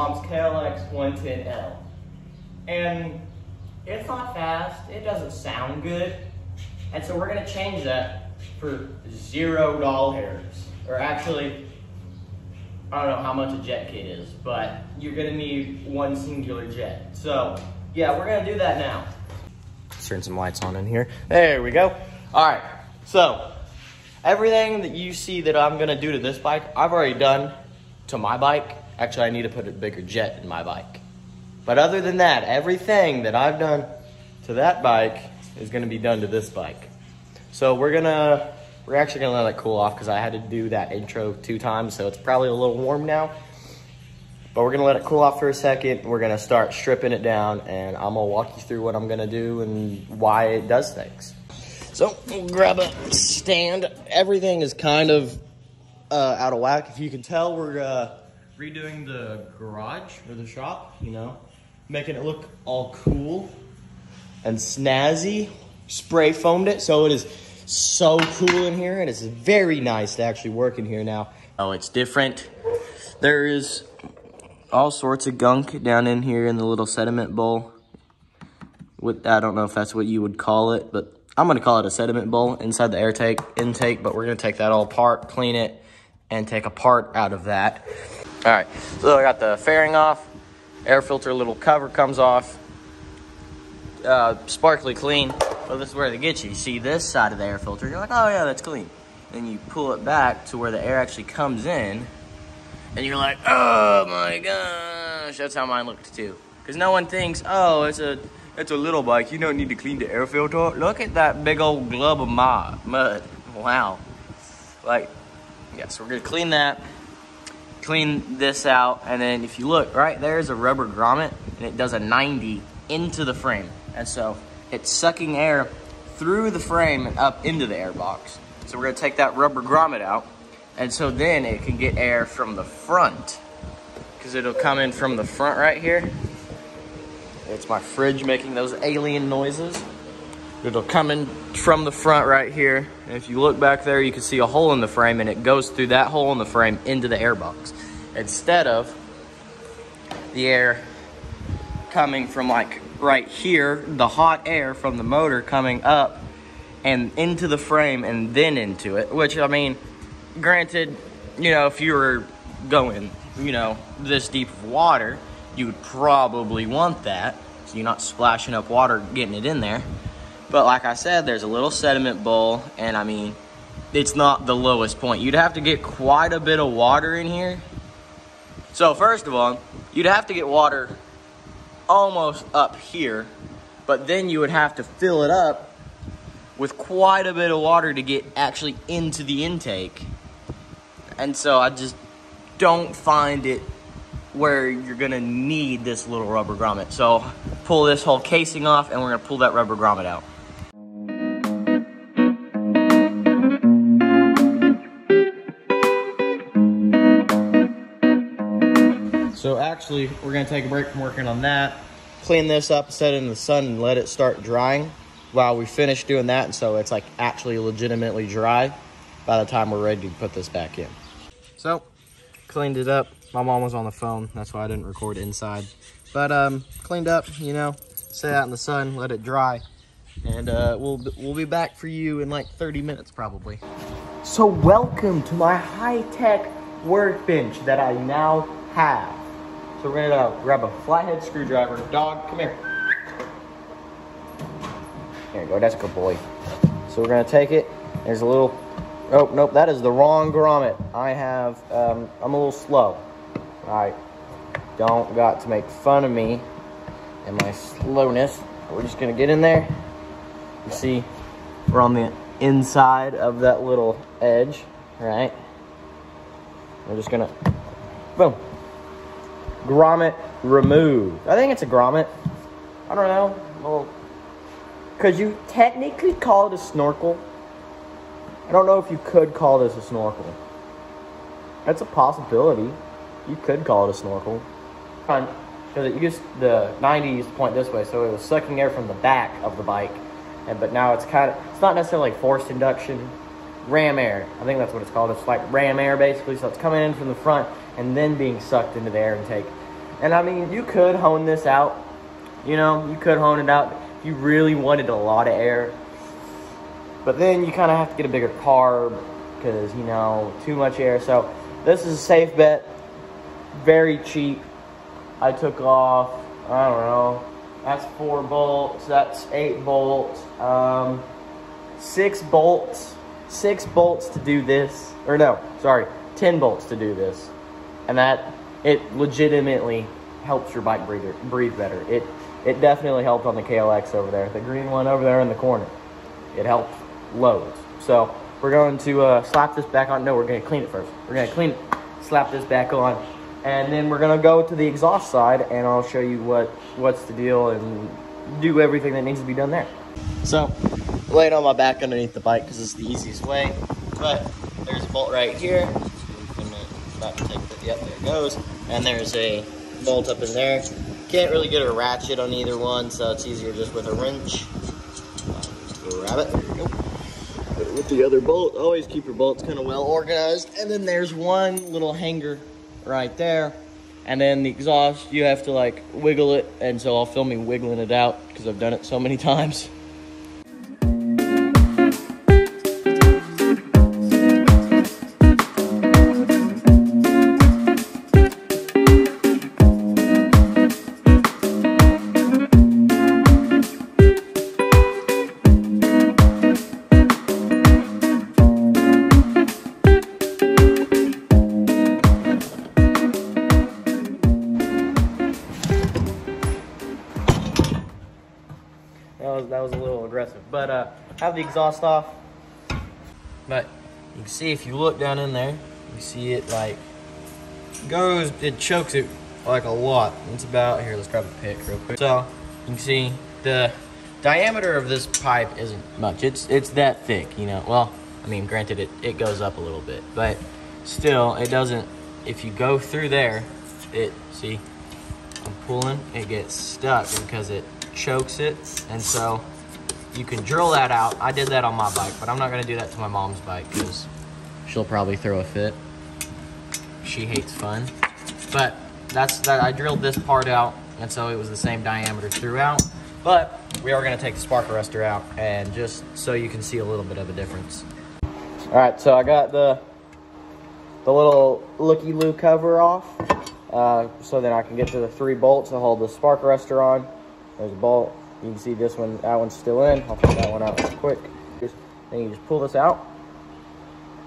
mom's klx110L. And it's not fast, it doesn't sound good. And so we're gonna change that for $0. Or actually, I don't know how much a jet kit is, but you're gonna need one singular jet. So yeah, we're gonna do that now. Let's turn some lights on in here. There we go. All right, so everything that you see that I'm gonna do to this bike, I've already done to my bike. Actually, I need to put a bigger jet in my bike. But other than that, everything that I've done to that bike is gonna be done to this bike. So we're actually gonna let it cool off because I had to do that intro 2 times, so it's probably a little warm now. But we're gonna let it cool off for a second. We're gonna start stripping it down, and I'm gonna walk you through what I'm gonna do and why it does things. So we'll grab a stand. Everything is kind of out of whack. If you can tell, we're redoing the garage or the shop, you know, making it look all cool and snazzy. Spray foamed it, so it is so cool in here, and it's very nice to actually work in here now. Oh, it's different. There is all sorts of gunk down in here in the little sediment bowl. I don't know if that's what you would call it, but I'm gonna call it a sediment bowl inside the air intake, but we're gonna take that all apart, clean it, and take a part out of that. All right, so I got the fairing off, air filter little cover comes off, sparkly clean. Well, this is where they get you. You see this side of the air filter, you're like, oh yeah, that's clean. Then you pull it back to where the air actually comes in, and you're like, oh my gosh, that's how mine looked too. Because no one thinks, oh, it's a little bike, you don't need to clean the air filter. Look at that big old glub of mud. Wow. Like, yeah, so we're gonna clean that, clean this out, and then if you look, right there's a rubber grommet, and it does a 90 into the frame. And so it's sucking air through the frame and up into the air box. So we're gonna take that rubber grommet out, and so then it can get air from the front, because it'll come in from the front right here. It's my fridge making those alien noises. It'll come in from the front right here, and if you look back there, you can see a hole in the frame, and it goes through that hole in the frame into the air box, instead of the air coming from like right here, the hot air from the motor coming up and into the frame and then into it. Which, I mean, granted, you know, if you were going, you know, this deep of water, you would probably want that, so you're not splashing up water getting it in there. But like I said, there's a little sediment bowl, and I mean, it's not the lowest point. You'd have to get quite a bit of water in here. So first of all, you'd have to get water almost up here, but then you would have to fill it up with quite a bit of water to get actually into the intake. And so I just don't find it where you're gonna need this little rubber grommet. So pull this whole casing off, and we're gonna pull that rubber grommet out. So actually, we're gonna take a break from working on that, clean this up, set it in the sun, and let it start drying while we finish doing that. And so it's like actually legitimately dry by the time we're ready to put this back in. So, cleaned it up. My mom was on the phone, that's why I didn't record inside. But cleaned up, you know, set it out in the sun, let it dry, and we'll be back for you in like 30 minutes probably. So welcome to my high-tech workbench that I now have. So we're gonna grab a flathead screwdriver. Dog, come here. There you go, that's a good boy. So we're gonna take it, there's a little, oh, nope, that is the wrong grommet. I have, I'm a little slow. I don't got to make fun of me and my slowness. We're just gonna get in there. You see, we're on the inside of that little edge, right? We're just gonna, boom. Grommet removed. I think it's a grommet. I don't know. Well, could you technically call it a snorkel? I don't know if you could call this a snorkel. That's a possibility. You could call it a snorkel. Because it used the 90 used to point this way, so it was sucking air from the back of the bike. But now it's not necessarily like forced induction, ram air. I think that's what it's called. It's like ram air basically. So it's coming in from the front and then being sucked into the air intake. And I mean, you could hone this out. You know, you could hone it out if you really wanted a lot of air. But then you kind of have to get a bigger carb because, you know, too much air. So this is a safe bet. Very cheap. I took off, I don't know, that's 4 bolts, that's 8 bolts, 6 bolts, 6 bolts to do this, or no, sorry, 10 bolts to do this. And that, it legitimately helps your bike breathe better. It definitely helped on the KLX over there, the green one over there in the corner. It helped loads. So we're going to slap this back on. No, we're going to clean it first. We're going to clean it, slap this back on, and then we're going to go to the exhaust side, and I'll show you what's the deal and do everything that needs to be done there. So, laying on my back underneath the bike because it's the easiest way, but there's a bolt right here. About to take the, yep, there it goes. And there's a bolt up in there. Can't really get a ratchet on either one, so it's easier just with a wrench. Grab it, there you go. With the other bolt, always keep your bolts kind of well organized. And then there's one little hanger right there. And then the exhaust, you have to like wiggle it. And so I'll film me wiggling it out because I've done it so many times. That was a little aggressive, but have the exhaust off. But you can see if you look down in there, you see it like goes, it chokes it like a lot. It's about, here, let's grab a pick real quick. So you can see the diameter of this pipe isn't much. It's that thick, you know. Well, I mean, granted, it goes up a little bit, but still, it doesn't, if you go through there, see, I'm pulling, it gets stuck because it chokes it, and so you can drill that out. I did that on my bike, but I'm not going to do that to my mom's bike because she'll probably throw a fit. She hates fun. But I drilled this part out, and so it was the same diameter throughout. But we are going to take the spark arrestor out, and just so you can see a little bit of a difference. All right, so I got the little looky-loo cover off, so then I can get to the 3 bolts to hold the spark arrestor on. There's a bolt. You can see this one, that one's still in. I'll take that one out real quick. Then you just pull this out.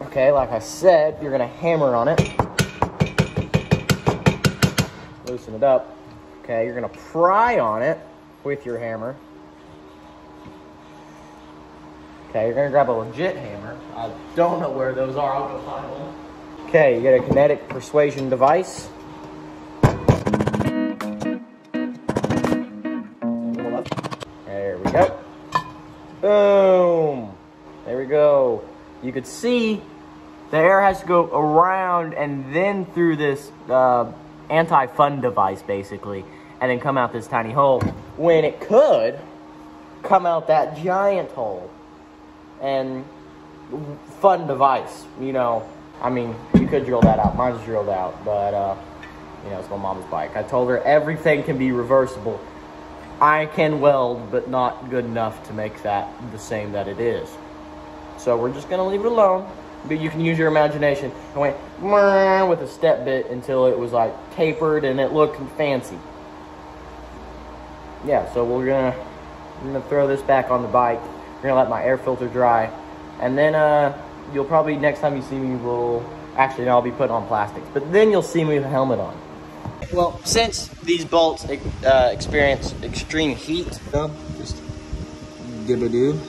Okay, like I said, you're gonna hammer on it. Loosen it up. Okay, you're gonna pry on it with your hammer. Okay, you're gonna grab a legit hammer. I don't know where those are, I'll go find one. Okay, you get a kinetic persuasion device. There we go. Boom. There we go. You could see the air has to go around and then through this anti-fun device, basically, and then come out this tiny hole, when it could come out that giant hole. And fun device, you know. I mean, you could drill that out. Mine's drilled out, but, you know, it's my mom's bike. I told her everything can be reversible. I can weld, but not good enough to make that the same that it is. So we're just gonna leave it alone, but you can use your imagination. I went with a step bit until it was like tapered and it looked fancy. Yeah, so I'm gonna throw this back on the bike. We're gonna let my air filter dry, and then you'll probably, next time you see me, actually no, I'll be putting on plastics, but then you'll see me with a helmet on. Well, since these bolts experience extreme heat, just dib-a-doo,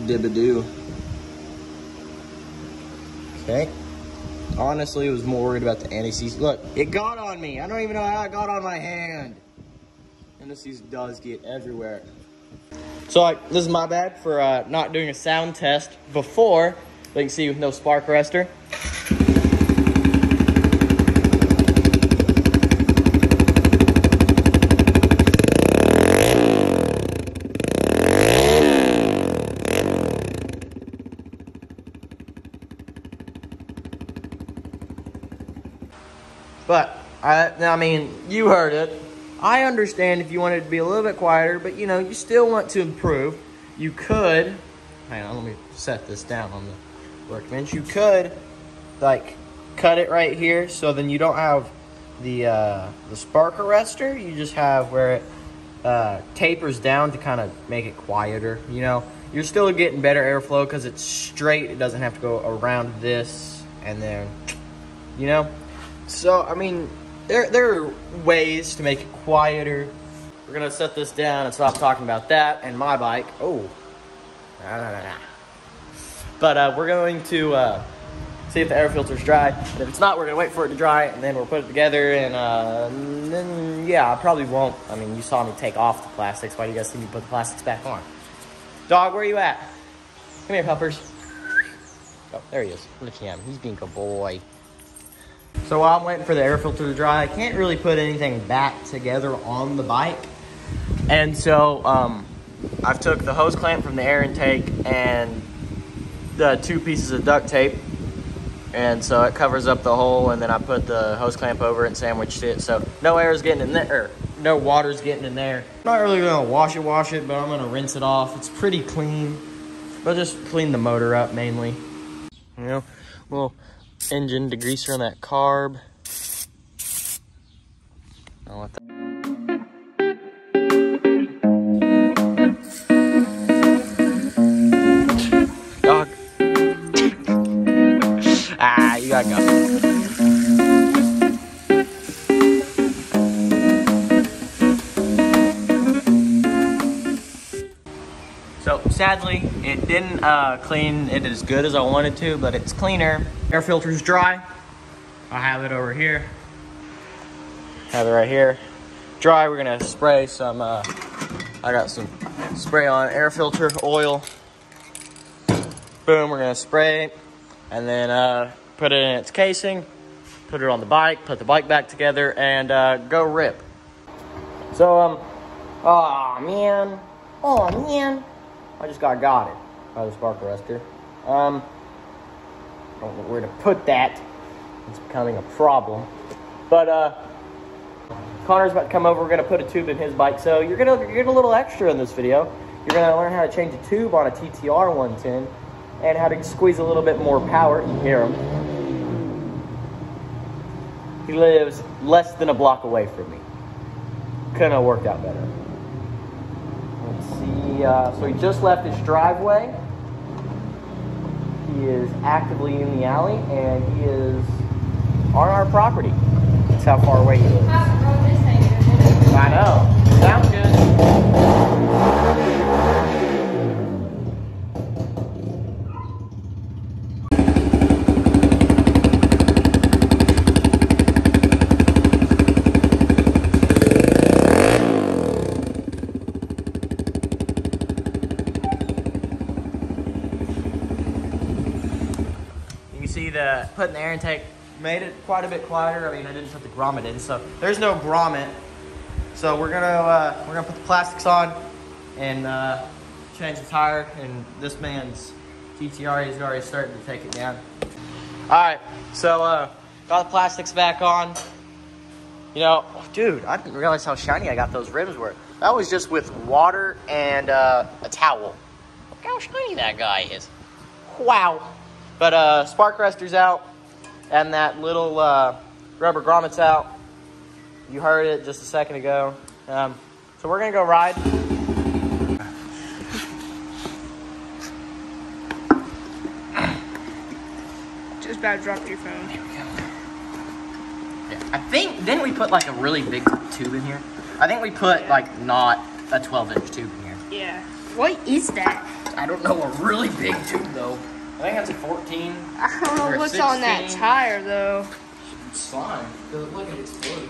dib-a-doo. Okay. Honestly, I was more worried about the anti-seize. Look, it got on me. I don't even know how it got on my hand. Anti-seize does get everywhere. So this is my bad for not doing a sound test before. But you can see with no spark arrestor. But I mean, you heard it. I understand if you wanted it to be a little bit quieter, but you know, you still want to improve. You could, hang on, let me set this down on the workbench. You could, like, cut it right here, so then you don't have the spark arrestor. You just have where it tapers down to kind of make it quieter. You know, you're still getting better airflow because it's straight. It doesn't have to go around this and then, you know. So I mean, there are ways to make it quieter. We're gonna set this down and stop talking about that and my bike. Oh, but we're going to see if the air filter's dry. And if it's not, we're gonna wait for it to dry and then we'll put it together. And then yeah, I probably won't. I mean, you saw me take off the plastics. Why do you guys see me put the plastics back on? Dog, where are you at? Come here, puppers. Oh, there he is. Look at him. He's being a boy. So while I'm waiting for the air filter to dry, I can't really put anything back together on the bike. And so I've took the hose clamp from the air intake and the 2 pieces of duct tape. And so it covers up the hole, and then I put the hose clamp over it and sandwiched it. So no air is getting in there, or no water's getting in there. I'm not really gonna wash it, but I'm gonna rinse it off. It's pretty clean, but just clean the motor up mainly. You know, little engine degreaser on that carb. I'll let that. Dog. Ah, you gotta go. So sadly, it didn't clean it as good as I wanted to, but it's cleaner. Air filter's dry. I have it over here. Have it right here. Dry. We're gonna spray some. I got some spray on air filter oil. Boom. We're gonna spray it, and then put it in its casing. Put it on the bike. Put the bike back together, and go rip. So oh man. I just got it by the spark arrestor. I don't know where to put that. It's becoming a problem. But Connor's about to come over. We're gonna put a tube in his bike. So you're gonna get a little extra in this video. You're gonna learn how to change a tube on a TTR 110 and how to squeeze a little bit more power. You hear him. He lives less than a block away from me. Couldn't have worked out better. Let's see. So he just left his driveway. He is actively in the alley, and he is on our property. That's how far away he is. I know. Sounds good. See the putting the air intake made it quite a bit quieter. I mean, I didn't put the grommet in, so there's no grommet. So we're gonna put the plastics on and change the tire. And this man's GTR is already starting to take it down. All right, so got the plastics back on. You know, dude, I didn't realize how shiny I got those rims were. That was just with water and a towel. Look how shiny that guy is. Wow. But spark arrestor's out, and that little rubber grommet's out. You heard it just a second ago. So we're gonna go ride. Just about dropped your phone. There we go. Yeah, I think, didn't we put like a really big tube in here? I think we put like not a 12-inch tube in here. Yeah. What is that? I don't know, a really big tube though. I think that's a 14. I don't know what's 16. On that tire, though. It's slime. Look, it exploded.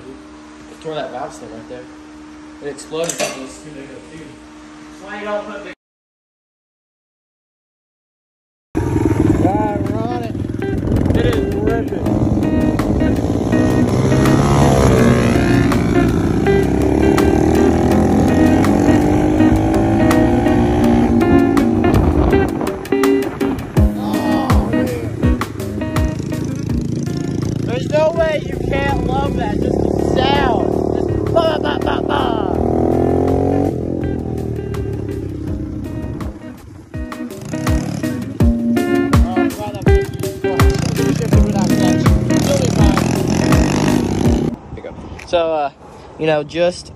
It tore that valve stem right there. It exploded from those 2 negative tubes. That's why you don't put big. We're on it. It is ripping. There's no way you can't love that. Just So, you know, just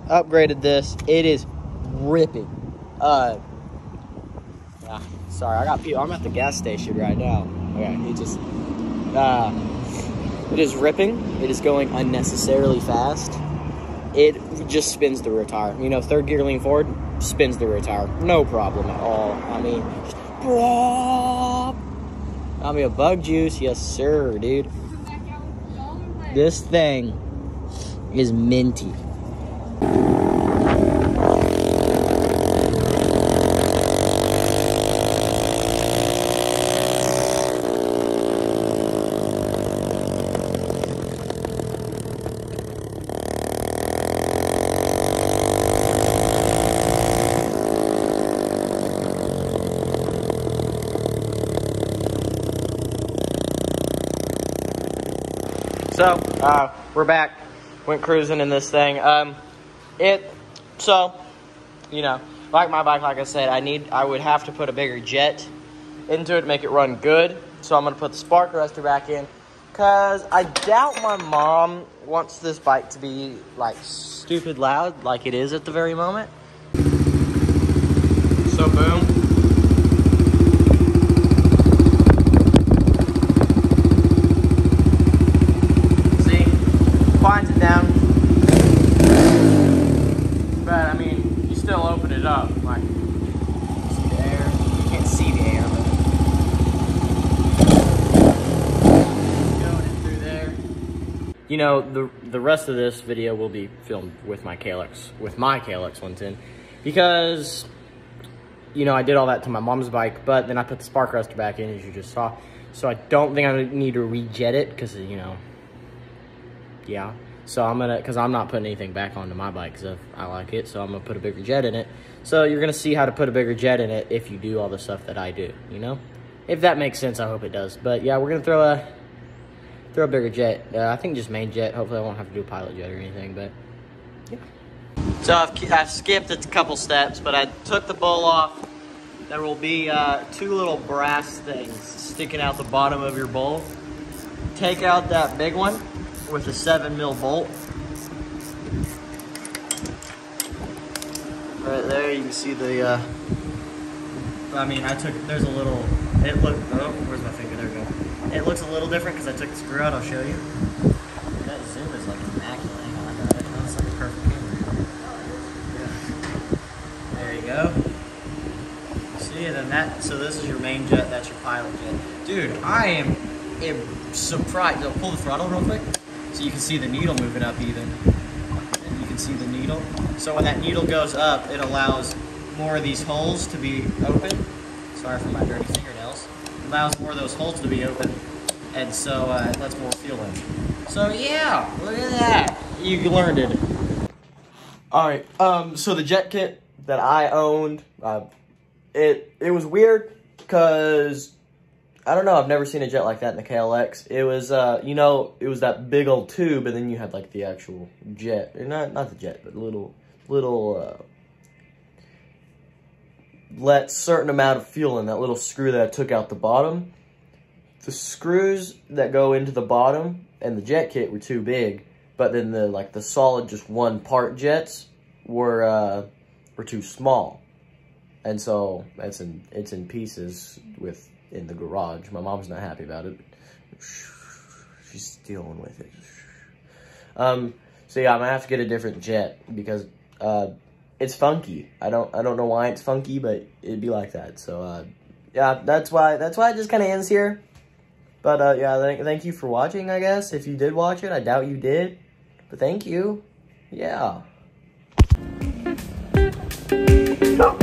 upgraded this. It is ripping. Yeah, sorry, I got people. I'm at the gas station right now. Okay, it is ripping. It is going unnecessarily fast. It just spins the rear tire. You know, third gear lean forward, spins the rear tire. No problem at all. I mean, a bug juice. Yes, sir, dude. This thing is minty. So, we're back. Went cruising in this thing. So, you know, like my bike, like I said, I would have to put a bigger jet into it to make it run good. So I'm gonna put the spark arrestor back in, cause I doubt my mom wants this bike to be like stupid loud like it is at the very moment. So boom. Finds it down, but I mean, you still open it up, like, see the air, you can't see the air, but going in through there. You know, the rest of this video will be filmed with my klx110, because, you know, I did all that to my mom's bike, but then I put the spark arrestor back in, as you just saw, so I don't think I need to rejet it, because, you know, yeah, so because I'm not putting anything back onto my bike because I like it, so I'm gonna put a bigger jet in it. So you're gonna see how to put a bigger jet in it if you do all the stuff that I do, you know? If that makes sense, I hope it does. But yeah, we're gonna throw a bigger jet. I think just main jet. Hopefully I won't have to do a pilot jet or anything, but yeah. So I've skipped a couple steps, but I took the bowl off. There will be 2 little brass things sticking out the bottom of your bowl. Take out that big one with a 7mm bolt. Right there, you can see the, I mean, there's a little, it looked, oh, where's my finger? There we go. It looks a little different because I took the screw out, I'll show you. That zoom is like immaculate. Hang on, I got it. That's like a perfect camera. Yeah. There you go. See, and then so this is your main jet, that's your pilot jet. Dude, I am surprised. So pull the throttle real quick. So you can see the needle moving up even. And you can see the needle. So when that needle goes up, it allows more of these holes to be open. Sorry for my dirty fingernails. It allows more of those holes to be open. And so it lets more fuel in. So yeah, look at that. You learned it. Alright, so the jet kit that I owned, it was weird because I don't know, I've never seen a jet like that in the KLX. It was, you know, it was that big old tube, and then you had, like, the actual jet. Not the jet, but let certain amount of fuel in that little screw that I took out the bottom. The screws that go into the bottom and the jet kit were too big, but then the solid just one part jets were too small. And so it's in pieces in the garage. My mom's not happy about it. She's dealing with it. So yeah, I'm gonna have to get a different jet because it's funky. I don't know why it's funky, but it'd be like that. So yeah, that's why it just kind of ends here. But yeah, thank you for watching. I guess if you did watch it, I doubt you did, but thank you. Yeah. No.